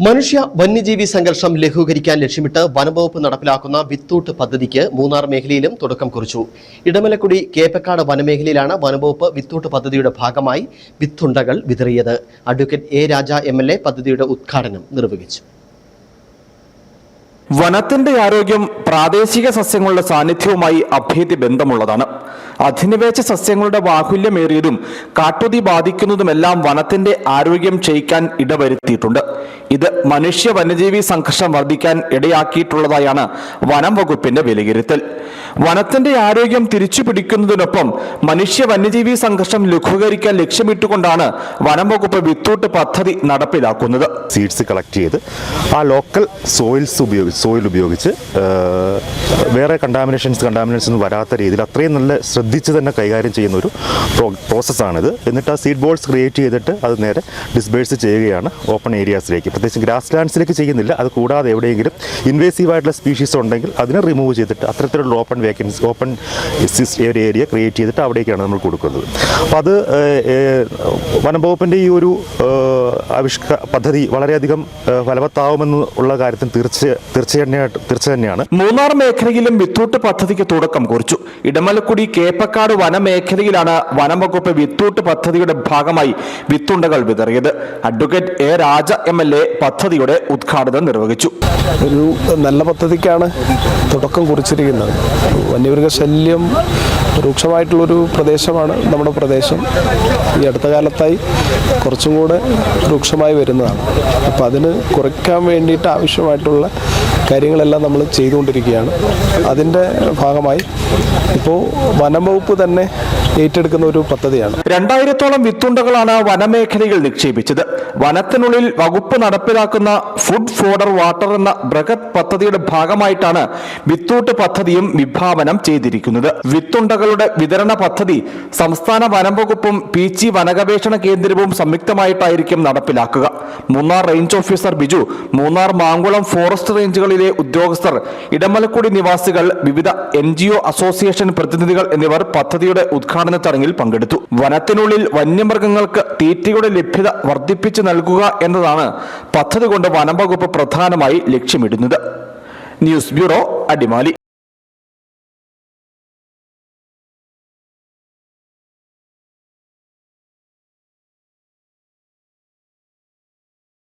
മനുഷ്യ വന്യജീവി സംഘർഷം ലഘൂകരിക്കാൻ ലക്ഷ്യമിട്ട് വനംവകുപ്പ് നടപ്പിലാക്കുന്ന വിത്തൂട്ട് പദ്ധതിക്ക് മൂന്നാർ മേഖലയിലും തുടക്കം കുറിച്ചു. ഇടമലക്കുടി കേപ്പക്കാട് വനമേഖലയിലാണ് വനംവകുപ്പ് വിത്തൂട്ട് പദ്ധതിയുടെ ഭാഗമായി വിത്തുണ്ടകൾ വിതറിയത്. അഡ്വക്കേറ്റ് എ രാജ MLA പദ്ധതിയുടെ ഉദ്ഘാടനം നിർവഹിച്ചു. വനത്തിന്റെ ആരോഗ്യം പ്രാദേശിക സസ്യങ്ങളുടെ സാന്നിധ്യവുമായി അഭേദ്യ ബന്ധമുള്ളതാണ്. അധിനിവേശ സസ്യങ്ങളുടെ ബാഹുല്യമേറിയതും കാട്ടുതീ ബാധിക്കുന്നതുമെല്ലാം വനത്തിന്റെ ആരോഗ്യം ക്ഷയിക്കാൻ ഇടവരുത്തിയിട്ടുണ്ട്. ഇത് മനുഷ്യ വന്യജീവി സംഘർഷം വർദ്ധിക്കാൻ ഇടയാക്കിയിട്ടുള്ളതായാണ് വനം വകുപ്പിന്റെ വിലയിരുത്തൽ. വനത്തിന്റെ ആരോഗ്യം തിരിച്ചു പിടിക്കുന്നതിനൊപ്പം മനുഷ്യ വന്യജീവി സംഘർഷം ലഘൂകരിക്കാൻ ലക്ഷ്യമിട്ടുകൊണ്ടാണ് വനം വകുപ്പ് വിത്തൂട്ട് പദ്ധതി നടപ്പിലാക്കുന്നത്. സീഡ്സ് കളക്ട് ചെയ്ത് ആ ലോക്കൽ സോയിൽ ഉപയോഗിച്ച് വേറെ കണ്ടാമിനേഷൻസ് ഒന്നും വരാത്ത രീതിയിൽ അത്രയും നല്ല ശ്രദ്ധിച്ച് തന്നെ കൈകാര്യം ചെയ്യുന്ന ഒരു പ്രോസസ്സാണിത്. എന്നിട്ട് ആ സീഡ് ബോൾസ് ക്രിയേറ്റ് ചെയ്തിട്ട് അത് നേരെ ഡിസ്ബേഴ്സ് ചെയ്യുകയാണ് ഓപ്പൺ ഏരിയാസിലേക്ക്. പ്രത്യേകിച്ച് ഗ്രാസ് ലാൻഡ്സിലേക്ക് ചെയ്യുന്നില്ല. അത് കൂടാതെ എവിടെയെങ്കിലും ഇൻവേസീവായിട്ടുള്ള സ്പീഷീസ് ഉണ്ടെങ്കിൽ അതിനെ റിമൂവ് ചെയ്തിട്ട് അത്തരത്തിലുള്ള ഓപ്പൺ ഏരിയ ക്രിയേറ്റ് ചെയ്തിട്ട് അവിടേക്കാണ് നമ്മൾ കൊടുക്കുന്നത്. അപ്പോൾ അത് വനം വകുപ്പിൻ്റെ ഈ ഒരു പദ്ധതി വളരെയധികം ഫലവത്താവുമെന്നുള്ള കാര്യത്തിൽ തീർച്ച തന്നെയാണ്. മൂന്നാർ മേഖലയിലും വിത്തൂട്ട് പദ്ധതിക്ക് തുടക്കം കുറിച്ചു. ഇടമലക്കുടി കേപ്പക്കാട് വനമേഖലയിലാണ് വനം വകുപ്പ് വിത്തൂട്ട് പദ്ധതിയുടെ ഭാഗമായി വിത്തുണ്ടകൾ വിതറിയത്. അഡ്വക്കേറ്റ് എ രാജ MLA പദ്ധതിയുടെ ഉദ്ഘാടനം നിർവഹിച്ചു. ഒരു നല്ല പദ്ധതിക്കാണ് തുടക്കം കുറിച്ചിരിക്കുന്നത്. വന്യമൃഗശല്യം രൂക്ഷമായിട്ടുള്ളൊരു പ്രദേശമാണ് നമ്മുടെ പ്രദേശം. ഈ അടുത്ത കാലത്തായി കുറച്ചും കൂടെ രൂക്ഷമായി വരുന്നതാണ്. അപ്പോൾ അതിന് കുറയ്ക്കാൻ വേണ്ടിയിട്ട് ആവശ്യമായിട്ടുള്ള കാര്യങ്ങളെല്ലാം നമ്മൾ ചെയ്തുകൊണ്ടിരിക്കുകയാണ്. അതിൻ്റെ ഭാഗമായി ഇപ്പോൾ വനം വകുപ്പ് തന്നെ ഏറ്റെടുക്കുന്ന ഒരു പദ്ധതിയാണ്. 2000-ഓളം വിത്തുണ്ടകളാണ് വനമേഖലയിൽ നിക്ഷേപിച്ചത്. വനത്തിനുള്ളിൽ വകുപ്പ് നടപ്പിലാക്കുന്ന ഫുഡ് ഫോഡർ വാട്ടർ എന്ന ബൃഹത് പദ്ധതിയുടെ ഭാഗമായിട്ടാണ് വിത്തൂട്ട് പദ്ധതിയും വിഭാവനം ചെയ്തിരിക്കുന്നത്. വിത്തുണ്ടകളുടെ വിതരണ പദ്ധതി സംസ്ഥാന വനം വകുപ്പും പീച്ചി വനഗവേഷണ കേന്ദ്രവും സംയുക്തമായിട്ടായിരിക്കും നടപ്പിലാക്കുക. Munnar range officer Biju, Munnar Mankulam forest റേഞ്ചുകളിലെ ഉദ്യോഗസ്ഥർ, ഇടമലക്കുടി നിവാസികൾ, വിവിധ NGO അസോസിയേഷൻ പ്രതിനിധികൾ എന്നിവർ പദ്ധതിയുടെ ഉദ്ഘാടന ചടങ്ങിൽ പങ്കെടുത്തു. വനത്തിനുള്ളിൽ വന്യമൃഗങ്ങൾക്ക് തീറ്റയുടെ ലഭ്യത വർദ്ധിപ്പിച്ചു നൽകുക എന്നതാണ് പദ്ധതി കൊണ്ട് വനം വകുപ്പ് പ്രധാനമായി ലക്ഷ്യമിടുന്നത്. News bureau, Adimali.